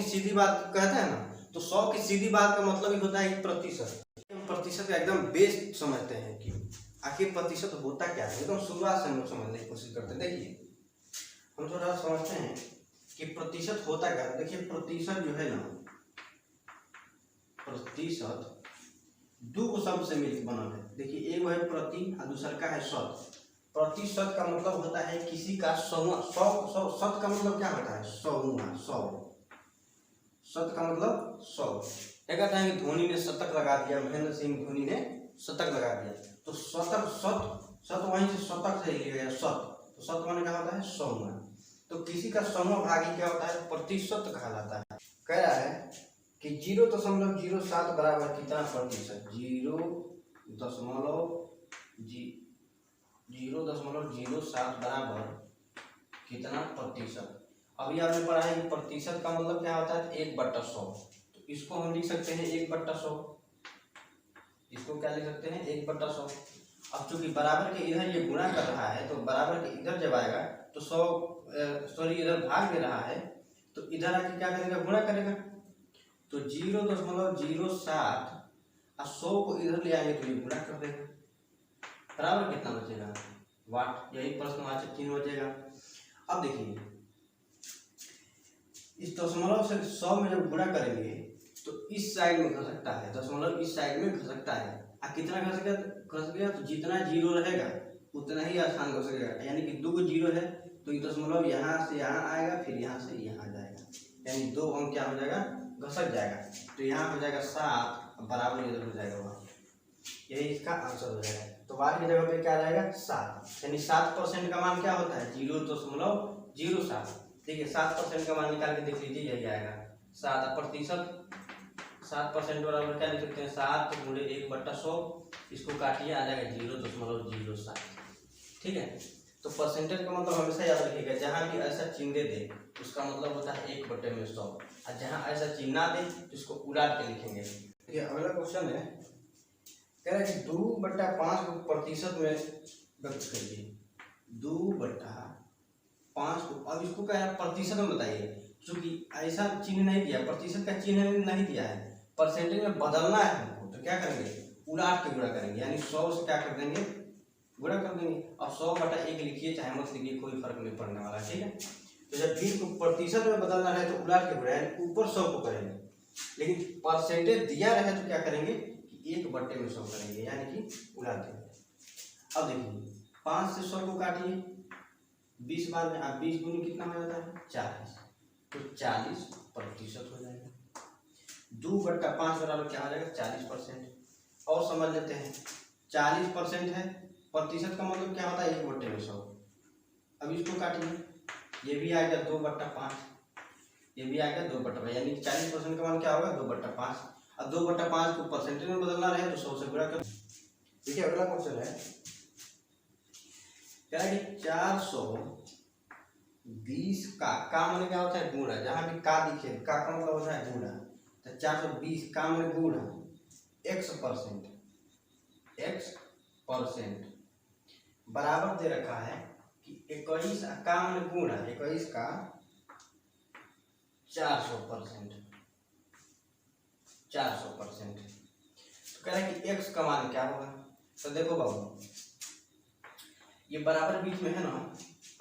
की सीधी बात कहते हैं ना, तो 100 की सीधी बात का मतलब ही होता है प्रतिशत। हम प्रतिशत का एकदम बेस समझते हैं कि आखिर प्रतिशत होता क्या है, एकदम शुरुआत से हम लोग समझने की कोशिश करते हैं। देखिए हम थोड़ा समझते हैं कि प्रतिशत होता क्या है। देखिए प्रतिशत जो है ना, प्रतिशत दो शब्द से मिलकर बना है। देखिए एक है प्रति और दूसरा का है शत। प्रतिशत का मतलब होता है किसी का सौवा। सौ शत का मतलब क्या होता है, सौवा, 100। शत का मतलब 100। क्या कहते हैं कि धोनी ने शतक लगा दिया, महेंद्र सिंह धोनी ने शतक लगा दिया, तो शतक शत वहीं से शतक से लिया गया शत, तो शत माने क्या होता है, सौवा। तो किसी का सौवा भागी क्या होता है, प्रतिशत कहलाता है। कह रहा है कि 0.07 बराबर कितना प्रतिशत, 0.07 बराबर कितना प्रतिशत। अभी आपने पढ़ा है कि प्रतिशत का मतलब क्या होता है, 1/100। तो इसको हम लिख सकते हैं 1/100। इसको क्या लिख सकते हैं, 1/100। अब चूंकि बराबर के इधर ये गुणा कर रहा है, तो बराबर के इधर जब आएगा तो 100 इधर भाग दे रहा है, तो इधर आके क्या करेगा, गुणा करेगा। तो 0.07 और 100 को इधर ले आएंगे तो ये गुणा कर देगा, बराबर कितना बचेगा, वाट। यही प्रश्नवाचक चिन्ह बचेगा। अब देखिए इस दशमलव से 100 में जब गुणा करेंगे तो इस साइड में घसकता है, दशमलव इस साइड में घसकता है। कितना घसकेगा, तो जितना जीरो रहेगा उतना ही आसान घसकेगा। यानी कि 2 जीरो है तो ये दशमलव यहाँ से यहाँ आएगा, फिर यहाँ से यहाँ जाएगा, यानी 2 अंक क्या हो जाएगा, घसक जाएगा। तो यहाँ हो जाएगा 7, बराबर इधर हो जाएगा वहाँ। यही इसका आंसर हो जाएगा। तो वाट की जगह पे क्या रहेगा, 7। यानी 7% का मान क्या होता है, 0.07। ठीक है, 7% का मान निकाल के देख लीजिए, यही आएगा 7। प्रतिशत 7% बराबर क्या लिख सकते हैं, 7 गुणे 1/100। इसको काटिए, आ जाएगा 0.07। ठीक है, तो परसेंटेज का मतलब हमेशा याद रखिएगा, जहाँ भी ऐसा चिन्ह दे उसका मतलब होता है 1/100, और जहाँ ऐसा चिन्ह ना दे तो इसको उलाट के लिखेंगे। ठीक है, अगला क्वेश्चन है, कह रहा है कि 2/5 को प्रतिशत में व्यक्त करिए। 2/5 को, अब इसको क्या है, प्रतिशत में बताइए। चूंकि ऐसा चिन्ह नहीं दिया, प्रतिशत का चिन्ह नहीं दिया है, परसेंटेज में बदलना है हमको, तो क्या करेंगे, उलाट के गुणा करेंगे। यानी 100 से क्या कर देंगे, गुणा कर देंगे। अब 100/1 लिखिए, चाहे मत लिखिए, कोई फर्क नहीं पड़ने वाला। ठीक है, तो जब 20 को प्रतिशत में बदलना है तो उलाट के गुणा, यानी ऊपर 100 को करेंगे। लेकिन परसेंटेज दिया रहे तो क्या करेंगे, 1/100 करेंगे, यानी कि उड़ा देंगे। अब देखिए 5 से 100 को काटिए 20 बार में, अब 20 गुनी कितना हो जाता है, 40। तो 40% हो जाएगा। 2/5 बराबर क्या हो जाएगा, 40%। और समझ लेते हैं, 40% है, प्रतिशत का मतलब क्या होता है, 1/100। अब इसको काटिए, ये भी आ गया 2/5, ये भी आ गया 2/5, यानी 40% का मान क्या होगा, 2/5। अब 2/5 को परसेंटेज में बदलना रहे तो 100 से गुणा कर। देखिए अगला क्वेश्चन है, क्या है कि 420 का माने क्या होता है, गुणा। जहां भी का दिखे, का मतलब होता है गुणा, तो 420 का माने गुणा x%। बराबर दे रखा है कि 21 का माने गुणा 21 का 400%। तो कह रहा है कि x का मान क्या होगा। तो देखो बाबू, ये बराबर बीच में है ना,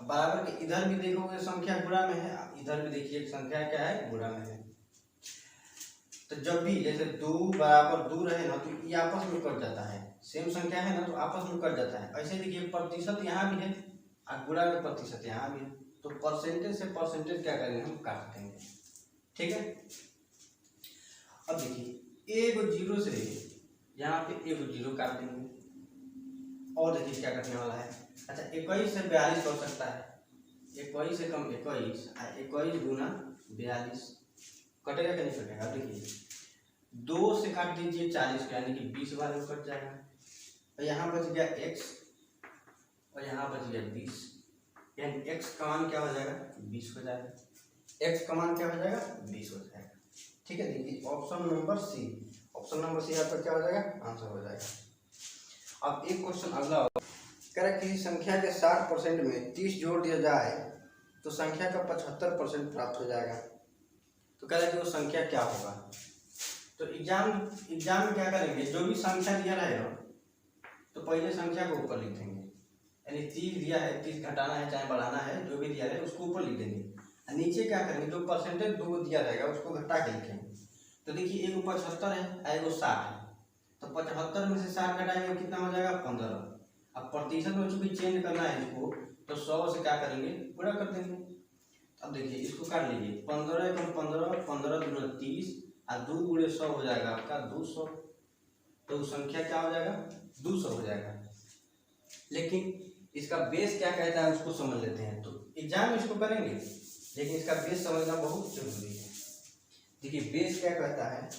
बराबर के इधर भी देखोगे संख्या गुणा में है, इधर भी देखिए संख्या क्या है, गुणा में है। तो जब भी जैसे 2 बराबर 2 रहे ना, तो ये आपस में कट जाता है, सेम संख्या है ना तो आपस में कट जाता है। ऐसे देखिए प्रतिशत यहाँ भी है और गुणा में प्रतिशत यहाँ भी है, तो परसेंटेज से परसेंटेज क्या करेंगे, हम काट देंगे। ठीक है, अब देखिए एक जीरो से यहाँ पे एक जीरो काट देंगे। और देखिए क्या करने वाला है, अच्छा 21 से 42 हो सकता है, 21 से कम 21, 21 गुना 42 कटेगा कि नहीं कटेगा। देखिए 2 से काट दीजिए 40 को, यानी कि 20 बार में कट जाएगा। और यहाँ बच गया x और यहाँ बच गया 20, यानी x का मान क्या हो जाएगा, 20 हो जाएगा। x का मान क्या हो जाएगा, 20 हो जाएगा। ठीक है, देखिए ऑप्शन नंबर सी आपका क्या हो जाएगा, आंसर हो जाएगा। अब एक क्वेश्चन अगला होगा, कह रहा है किसी संख्या के 60% में 30 जोड़ दिया जाए तो संख्या का 75% प्राप्त हो जाएगा। तो कह रहे कि वो संख्या क्या होगा। तो एग्जाम में क्या करेंगे, जो भी संख्या दिया रहेगा तो पहले संख्या को ऊपर लिख देंगे, यानी 30 दिया है, 30 घटाना है चाहे बढ़ाना है, जो भी दिया है उसको ऊपर लिख देंगे। और नीचे क्या करेंगे, जो परसेंटेज दो दिया रहेगा उसको घटा के लिखेंगे। तो देखिए एगो 75 है और एगो 60 है, तो 75 में से 60 घटाएंगे कितना हो जाएगा 15। अब प्रतिशत में चूंकि चेंज करना है इसको, तो 100 से क्या करेंगे पूरा कर देंगे। अब देखिए इसको काट लीजिए, 15 कम 15, 15 दूना 30 और 2 गुणे 100 हो जाएगा आपका 200। तो संख्या क्या हो जाएगा 200 हो जाएगा। लेकिन इसका बेस क्या कहता है उसको समझ लेते हैं। तो एग्जाम इसको करेंगे, लेकिन इसका बेस समझना बहुत जरूरी है। देखिए बेस क्या कहता है,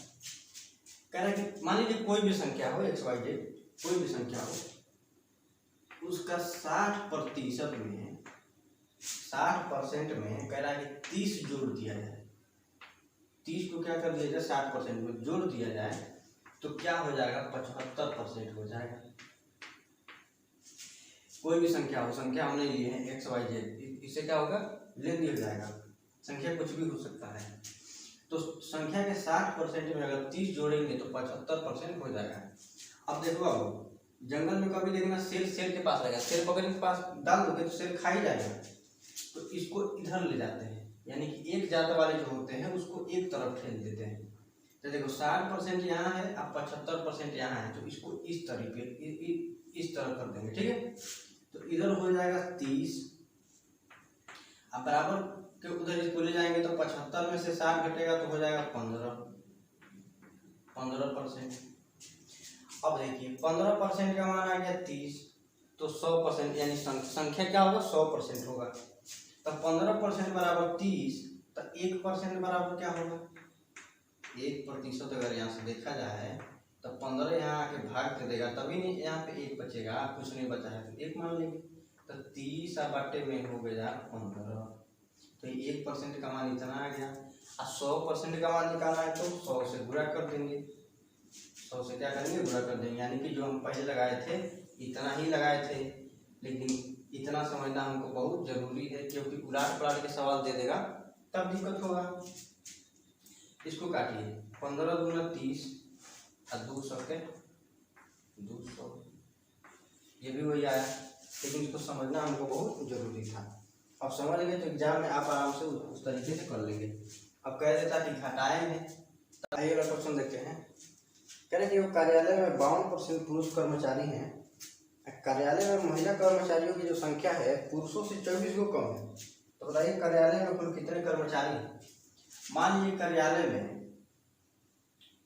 कह रहा है कि मान लीजिए कोई भी संख्या हो XYZ, कोई भी संख्या हो, उसका 60% में 60% में कह रहा है कि 30 जोड़ दिया जाए। 30 को क्या कर दिया जाए 60% में जोड़ दिया जाए तो क्या हो जाएगा 75% हो जाएगा। कोई भी संख्या हो, संख्या हमने लिए हैं XYZ, इससे क्या होगा लेंदी हो जाएगा, संख्या कुछ भी हो सकता है। तो संख्या के 60% में अगर 30 जोड़ेंगे तो 75% हो जाएगा। अब देखो, अब जंगल में कभी देखना शेर के पास रहेगा, शेर पकड़ के पास डाल दोगे तो शेर खा ही जाएगा। तो इसको इधर ले जाते हैं, यानी कि एक जात वाले जो होते हैं उसको एक तरफ ठेल देते हैं। तो देखो 60% यहाँ है, अब 75% यहाँ है, तो इसको इस तरीके इस तरह कर देंगे, ठीक है। तो इधर हो जाएगा 30, अब बराबर के उधर इसको ले जाएंगे तो 75 में से 60 घटेगा तो हो जाएगा 15%। अब देखिए 15% का मान आ गया 30, तो 100% यानी संख्या क्या होगा 100% होगा। तो 15% बराबर 30, तो 1% बराबर क्या होगा 1%। अगर यहाँ से देखा जाए तो 15 यहाँ आके भाग कर देगा, तभी नहीं यहाँ पे 1 बचेगा, कुछ नहीं बचा है तो 1 मान लेंगे। तो 30 बटे में हो गया 15, तो 1% का मान इतना आ गया। और 100% का मान निकालना है तो 100 से गुणा कर देंगे, 100 से क्या करेंगे गुणा कर देंगे, यानी कि जो हम पहले लगाए थे इतना ही लगाए थे। लेकिन इतना समझना हमको बहुत जरूरी है, क्योंकि उलाट पलाट के सवाल दे देगा तब दिक्कत होगा। इसको काटिए, 15 दूना 30 और 200, ये भी वही आया, लेकिन इसको समझना हमको बहुत जरूरी था। अब समझ गए तो एग्जाम में आप आराम से उस तरीके से कर लेंगे। अब कह देता कि घटाएंगे, तो आइए वाला क्वेश्चन देखते हैं। कह रहे कि वो कार्यालय में 52% पुरुष कर्मचारी हैं, कार्यालय में महिला कर्मचारियों की जो संख्या है पुरुषों से 24 को कम है। तो बताइए कार्यालय में कुल कितने कर्मचारी हैं। मान लीजिए कार्यालय में,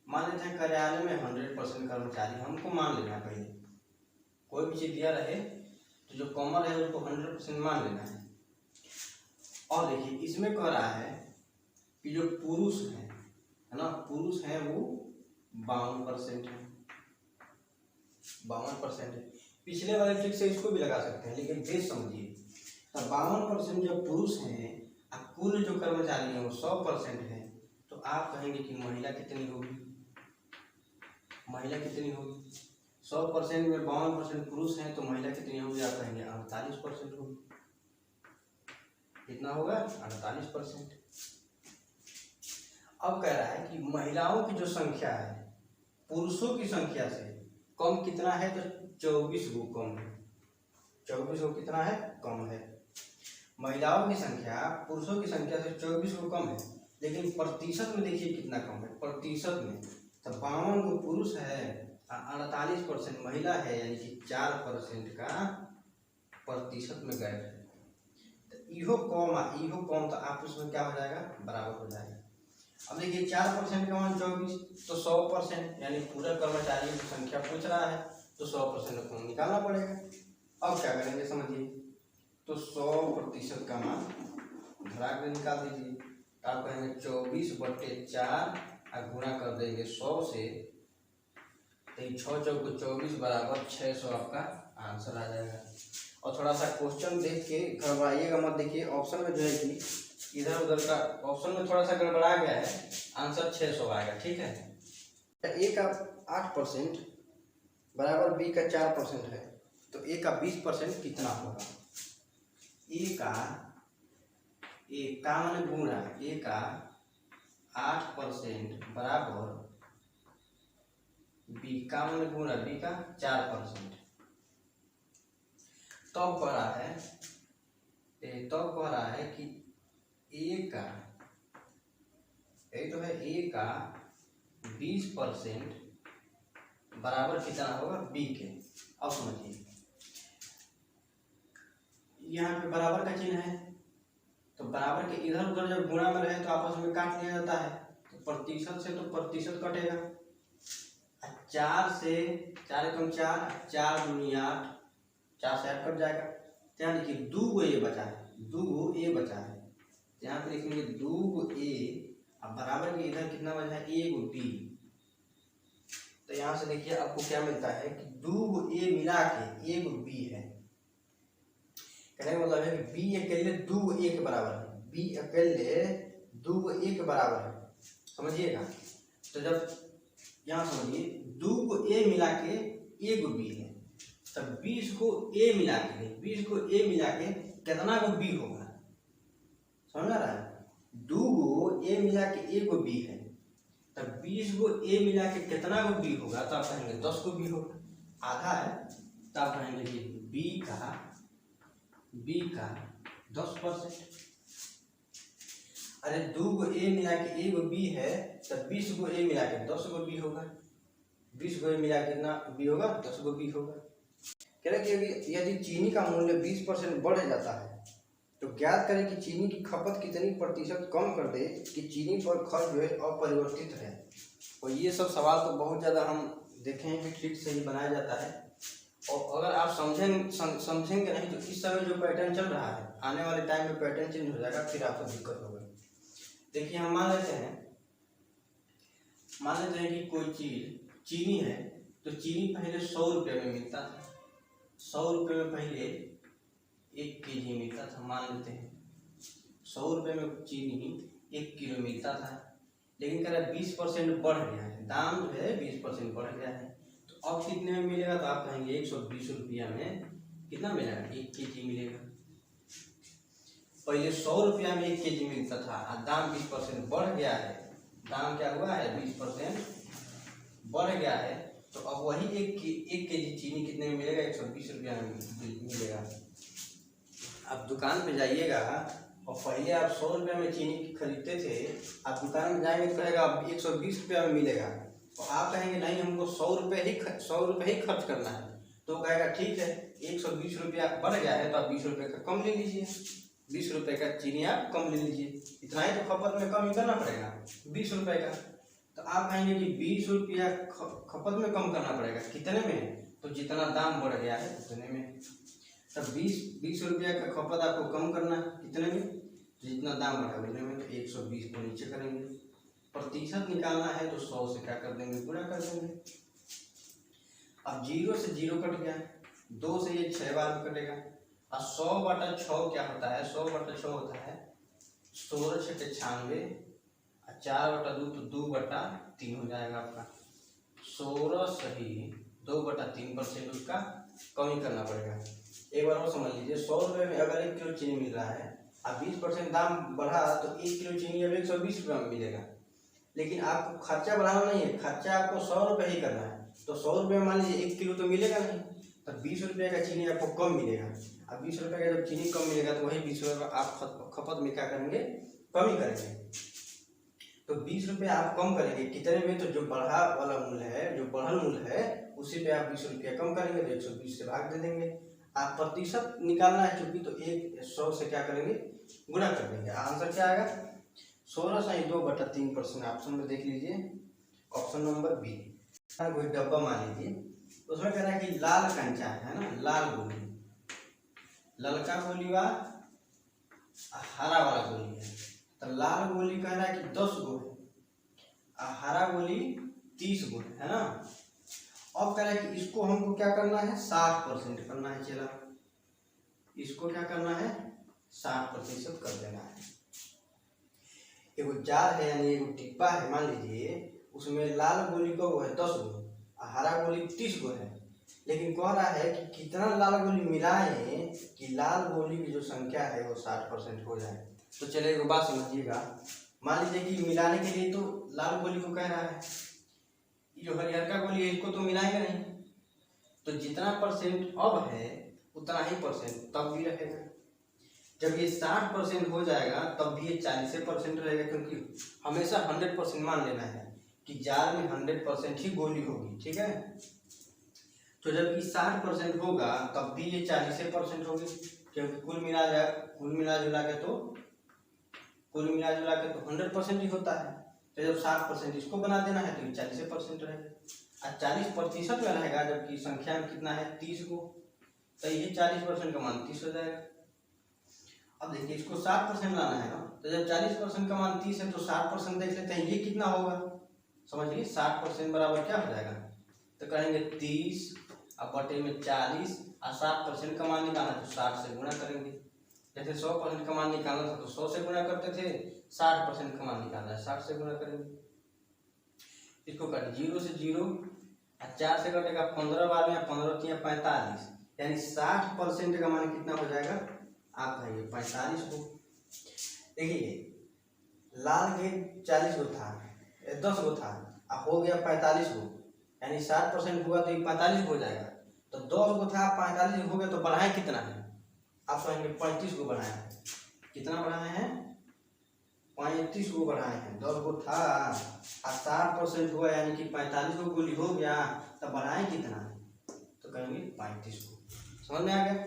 मान लेते हैं कार्यालय में 100% कर्मचारी, हमको मान लेना पहले, कोई भी चीज दिया रहे तो जो कॉमन है उसको 100% मान लेना है। और देखिए इसमें कह रहा है कि जो पुरुष है ना, पुरुष हैं वो 52% है, 52% है। पिछले वाले ट्रिक से इसको भी लगा सकते हैं, लेकिन बेस समझिए। तो 52% जो पुरुष हैं और कुल जो कर्मचारी हैं वो 100% है, तो आप कहेंगे कि महिला कितनी होगी, महिला कितनी होगी 100% में 52% पुरुष हैं, तो महिला कितनी होगी आप कहेंगे 48% होगी। कितना होगा 48%। अब कह रहा है कि महिलाओं की जो संख्या है पुरुषों की संख्या से कम कितना है, तो 24 गो कम है, 24 गो कितना है कम है। महिलाओं की संख्या पुरुषों की संख्या से 24 गो कम है, लेकिन प्रतिशत में देखिए कितना कम है, प्रतिशत में तो 52 गो पुरुष है, 48% महिला है, यानी कि 4% का प्रतिशत में गैप है। तो इहो कम तो आपस में क्या हो जाएगा बराबर हो जाएगा। अब देखिए 4% का मान 24, तो 100% यानी पूरा कर्मचारियों की संख्या पूछ रहा है, तो 100% को निकालना पड़ेगा। अब क्या करेंगे समझिए, तो 100% का मान धरा के निकाल दीजिए। तो आप कहेंगे 24/4 और गुणा कर देंगे 100 से, तो 6 चौको 24 बराबर 600 आपका आंसर आ जाएगा। और थोड़ा सा क्वेश्चन देख के घबराइएगा मत, देखिए ऑप्शन में जो है कि इधर उधर का ऑप्शन में थोड़ा सा गड़बड़ा गया है, आंसर 600 आएगा, ठीक है। ए का 8% बराबर बी का 4% है, तो ए का 20% कितना होगा। ए का माने गुणा, ए का 8% बराबर बी का मैंने गुणा बी का 4%। तो कह रहा है कि ए का यही तो है ए का 20% बराबर कितना होगा बी के। अब समझिए यहाँ पे बराबर का चिन्ह है, तो बराबर के इधर उधर जब गुणा में रहे तो आपस में काट लिया जाता है, तो प्रतिशत से तो प्रतिशत कटेगा। 4 से 4 एकम 4, 4 दूनी 8, 4 से 8 कट जाएगा। यहाँ देखिए 2 गो ए बचा है, 2 गो ए बचा है। यहाँ पे लिखेंगे 2 गो ए, अब बराबर के इधर कितना बचा है 1 गो बी। तो यहाँ से देखिए आपको क्या मिलता है कि 2 गो ए मिला के 1 गो बी है। कहने का मतलब है कि बी अकेले 2 गो ए के बराबर है, बी अकेले 2 गो ए के बराबर है, समझिएगा। तो जब यहाँ समझिए 2 को ए मिला के 1 गो बी है, तब 20 को ए मिला के कितना गो बी होगा, समझ आ रहा है। 2 गो ए मिला के 1 गो बी है, तब 20 गो ए मिला के कितना गो बी होगा, तो आप कहेंगे 10 गो बी होगा। आधा है तो आप कहेंगे कि बी का 10%। अरे 2 गो ए मिला के 1 गो बी है, तब 20 गो ए मिला के 10 गो बी होगा। 20 गो ए मिला के कितना बी होगा, 10 गो बी होगा। कह रहे कि यदि चीनी का मूल्य 20% बढ़ जाता है तो ज्ञात करें कि चीनी की खपत कितनी प्रतिशत कम कर दे कि चीनी पर खर्च जो है अपरिवर्तित रहे। और ये सब सवाल तो बहुत ज़्यादा हम देखे हैं कि ट्रिक से ही बनाया जाता है, और अगर आप समझेंगे नहीं तो इस समय जो पैटर्न चल रहा है, आने वाले टाइम में पैटर्न चेंज हो जाएगा, फिर आपको दिक्कत होगा। देखिए हम मान लेते हैं कि कोई चीज चीनी है, तो चीनी पहले 100 रुपये में मिलता था, 100 रुपये में पहले 1 kg मिलता था। मान लेते हैं 100 रुपये में चीनी 1 किलो मिलता था, लेकिन कह रहा है 20% बढ़ गया है, दाम जो है 20% बढ़ गया है। तो अब कितने में मिलेगा, तो आप कहेंगे 120 रुपया में कितना मिलेगा, 1 kg मिलेगा। पहले 100 रुपया में 1 kg मिलता था, दाम 20% बढ़ गया है, दाम क्या हुआ है 20% बढ़ गया है। तो अब वही 1 kg चीनी कितने में मिलेगा, 120 रुपया में मिलेगा। आप दुकान पे जाइएगा और पहले आप 100 रुपया में चीनी खरीदते थे, आप दुकान में जाएंगे तो कहेगा अब 120 रुपया में मिलेगा, तो आप कहेंगे नहीं हमको 100 रुपये ही खर्च करना है, तो कहेगा ठीक है 120 रुपया बढ़ गया है तो आप 20 रुपये का कम ले लीजिए, 20 रुपये का चीनी आप कम ले लीजिए, इतना ही तो खपत में कम ही करना पड़ेगा 20 रुपये का। तो आप कहेंगे कि 20 रुपया खपत में कम करना पड़ेगा, कितने में, तो जितना दाम बढ़ गया है उतने में। तब 20 रुपया का खपत आपको कम करना है कितने में, तो जितना दाम बढ़ा उतने में, तो 120 को नीचे करेंगे। प्रतिशत निकालना है तो 100 से क्या कर देंगे, पूरा कर देंगे। अब 0 से 0 कट गया, 2 से ये 6 बार कटेगा, और 100/6 क्या होता है, 100/6 होता है 16 × 96, 4/2 तो 2/3 हो जाएगा आपका। 16 सही 2/3% उसका कमी करना पड़ेगा। एक बार और समझ लीजिए, 100 रुपये में अगर 1 किलो चीनी मिल रहा है, अब 20% दाम बढ़ा तो 1 किलो चीनी अब 120 रुपये में मिलेगा, लेकिन आपको खर्चा बढ़ाना नहीं है, खर्चा आपको 100 रुपये ही करना है। तो 100 रुपये में मान लीजिए 1 किलो तो मिलेगा नहीं, तो 20 रुपये का चीनी आपको कम मिलेगा। अब 20 रुपये का जब चीनी कम मिलेगा तो वही 20 रुपये आप खपत में क्या करेंगे, कमी करेंगे। तो 20 रुपये आप कम करेंगे कितने में, तो जो बढ़ा वाला मूल्य है, जो बढ़ल मूल्य है उसी पे आप 20 रुपया कम करेंगे, तो 120 से भाग दे देंगे। आप प्रतिशत निकालना है चूंकि, तो 100 से क्या करेंगे, गुणा कर देंगे। आंसर क्या आएगा, 16 से 2/3%। ऑप्शन में देख लीजिए, ऑप्शन नंबर बी। कोई डब्बा मान लीजिए, उसमें कह रहा है कि लाल कंचा है ना, लाल गोली, ललका गोली व हरा वाला गोली है। तो लाल गोली कह रहा है कि 10 गो है, हरा गोली 30 गो है ना। अब कह रहा है कि इसको हमको क्या करना है, 60% करना है। चला, इसको क्या करना है, 60% कर देना है। एगो जार है यानी एगो डिब्बा है, मान लीजिए उसमें लाल गोली को है 10 गो, हरा गोली 30 गो है, लेकिन कह रहा है कि कितना लाल गोली मिलाएं कि लाल गोली की जो संख्या है वो 60% हो जाए। तो चलिए एगो बात समझिएगा, मान लीजिए कि मिलाने के लिए तो लाल गोली को कह रहा है, जो हरियर का गोली है इसको तो मिलाएंगे नहीं, तो जितना परसेंट अब है उतना ही परसेंट तब भी रहेगा। जब ये 60% हो जाएगा तब भी ये 40% रहेगा, क्योंकि हमेशा 100% मान लेना है कि जार में 100% ही गोली होगी, ठीक है। तो जब ये 60% होगा तब भी ये 40% होगी, क्योंकि कुल मिला जुला के तो 100% ही होता है। तो जब 60% इसको बना देना है तो ये 40% रहेगा, और 40% में रहेगा, जबकि संख्या में कितना है 30 को, तो ये 40% का मान 30 हो जाएगा। अब देखिए इसको 60% लाना है ना, तो जब 40% का मान 30 है तो 60% देख लेते हैं, ये कितना होगा समझिए। 60% बराबर क्या हो जाएगा, तो कहेंगे 30 अब बटे में 40, और 60% का मान निकालना तो 60 से गुणा करेंगे। जैसे 100% का मान निकालना था तो 100 से गुणा करते थे, 60% का मान निकालना है 60 से गुणा करेंगे। इसको कट 0 से 0, और 4 से कटेगा 15 बार में, 15 3 45, यानी 60% का मान कितना हो जाएगा आप कहेंगे 45 को। देखिए लाल के 40 गो था, 10 गो था, अब हो गया 45 गो, यानी 60% हुआ तो ये 45 हो जाएगा। तो 10 गो था 45 हो गया, तो बढ़ाए कितना है आप कहेंगे 35 को बढ़ाए हैं। कितना बढ़ाए हैं 35 को बढ़ाए हैं। 10 गो था और 60% हुआ यानी कि 45 को गोली हो गया, तब बढ़ाए कितना, तो कहेंगे 35 को। समझ में आ गया।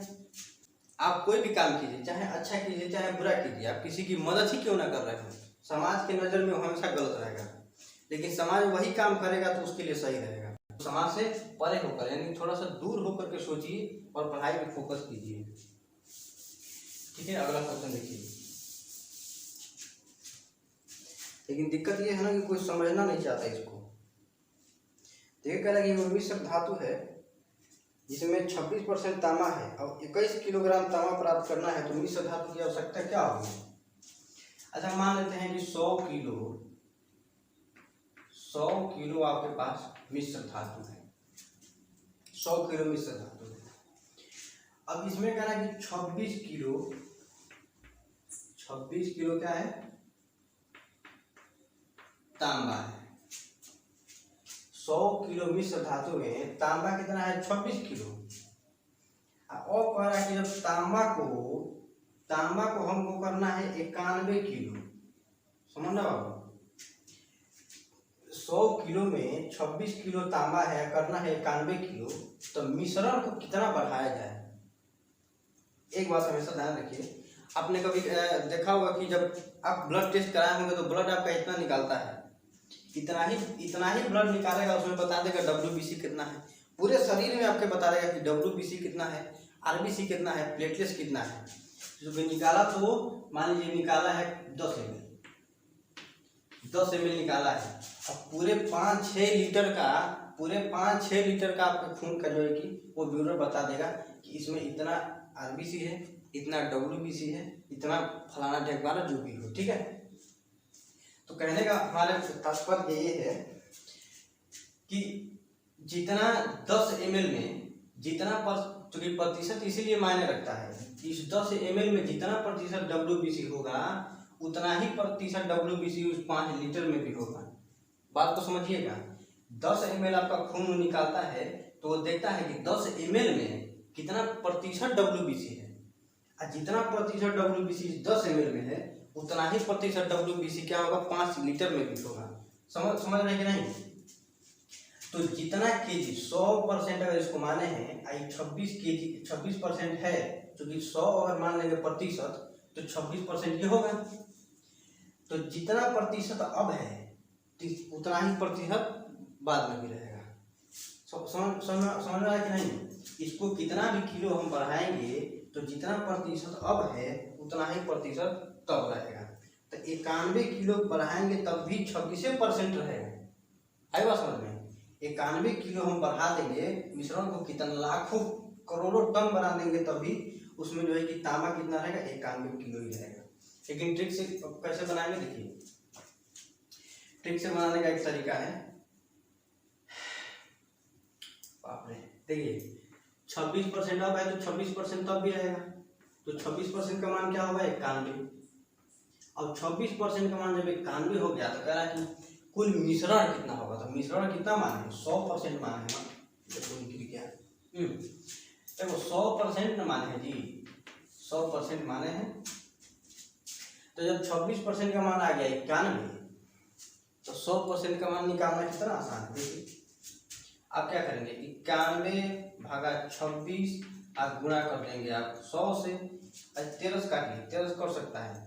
आप कोई भी काम कीजिए, चाहे अच्छा कीजिए चाहे बुरा कीजिए, आप किसी की मदद ही क्यों ना कर रहे हो, समाज के नज़र में वो हमेशा गलत रहेगा, लेकिन समाज वही काम करेगा तो उसके लिए सही रहेगा। समाज से परे होकर यानी थोड़ा सा दूर होकर के सोचिए और पढ़ाई पे फोकस कीजिए, ठीक है। अगला क्वेश्चन देखिए। लेकिन दिक्कत ये है ना कि कोई समझना नहीं चाहता इसको। देखिए कह रहा है कि वो मिश्र धातु है जिसमें 26% तांबा है और 21 किलोग्राम तांबा प्राप्त करना है, तो मिश्र धातु की आवश्यकता क्या होगी। अच्छा मान लेते हैं कि 100 किलो आपके पास मिश्र धातु है, 100 किलो मिश्र धातु है। अब इसमें कह रहा है कि 26 किलो क्या है तांबा है। 100 किलो मिश्र धातु में तांबा कितना है 26 किलो। और कह रहा है कि जब तांबा को हमको करना है 91 किलो, समझना बाबू। 100 किलो में 26 किलो तांबा है, करना है 91 किलो, तो मिश्रण को कितना बढ़ाया जाए। एक बात हमेशा ध्यान रखिए, आपने कभी देखा होगा कि जब आप ब्लड टेस्ट कराए होंगे तो ब्लड आपका इतना निकालता है, इतना ही ब्लड निकालेगा, उसमें बता देगा WBC कितना है, पूरे शरीर में आपके बता देगा कि WBC कितना है, RBC कितना है, प्लेटलेट्स कितना है। जो भी निकाला तो मान लीजिए निकाला है 10 ml निकाला है। अब पूरे 5-6 लीटर का आपके खून का जो है कि वो ब्यूरो बता देगा कि इसमें इतना RBC है, इतना WBC है, इतना फलाना ढेकवाना जो भी हो, ठीक है। तो कहने का हमारे तात्पर्य ये है कि जितना 10 ml में जितना चूंकि प्रतिशत इसीलिए मायने रखता है, इस 10 ml में जितना प्रतिशत WBC होगा उतना ही प्रतिशत WBC उस 5 लीटर में भी होगा। बात को समझिएगा। 10 ml आपका खून निकालता है तो वो देखता है कि 10 ml में कितना प्रतिशत WBC है, और जितना प्रतिशत WBC 10 ml में है उतना ही प्रतिशत WBC क्या होगा 5 लीटर में भी होगा। समझ रहे कि नहीं। तो जितना केजी 100% अगर इसको माने हैं, 26% है, क्योंकि 100 अगर मान लेंगे प्रतिशत तो 26% ये होगा। तो जितना प्रतिशत अब है उतना ही प्रतिशत बाद में भी रहेगा। समझ रहा है कि नहीं। इसको कितना भी किलो हम बढ़ाएंगे तो जितना प्रतिशत अब है उतना ही प्रतिशत तब रहेगा। तो 91 किलो बढ़ाएंगे तब भी 26% रहेगा। आई बात समझ में। 91 किलो हम बढ़ा देंगे, मिश्रण को कितना लाखों करोड़ों टन बना देंगे तब भी उसमें जो है कि तांबा कितना रहेगा 91 किलो ही रहेगा। लेकिन ट्रिक से कैसे बनाएंगे देखिए। ट्रिक से बनाने का एक तरीका है, देखिए 26% अब है तो 26% तब भी रहेगा, तो 26% का मान क्या होगा 91, अब 26% का मान जब 91 हो गया तो कह रहा है कि कुल मिश्रण कितना होगा। तो मिश्रण कितना माने हैं, 100% माने हैं। देखो गिर गया। देखो 100% न माने हैं जी, 100% माने हैं। तो जब 26% का मान आ गया 91, तो 100% का मान निकालना कितना आसान है। देखिए आप क्या करेंगे, 91 भागा 26 आप गुणा कर देंगे आप 100 से। 13 से काटिए, 13 से कर सकता है,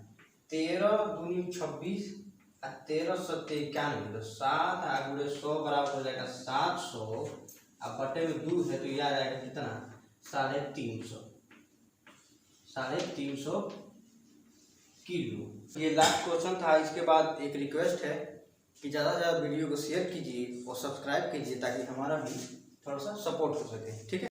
13 दूनी 26 और 13 सत्ते 91, तो 7 आगुड़े 100 बराबर हो जाएगा 700 अब बटे में 2 है तो यह आ जाएगा कितना 350, 350 किलो। ये लास्ट क्वेश्चन था। इसके बाद एक रिक्वेस्ट है कि ज़्यादा से ज़्यादा वीडियो को शेयर कीजिए और सब्सक्राइब कीजिए ताकि हमारा भी थोड़ा सा सपोर्ट हो सके। ठीक है।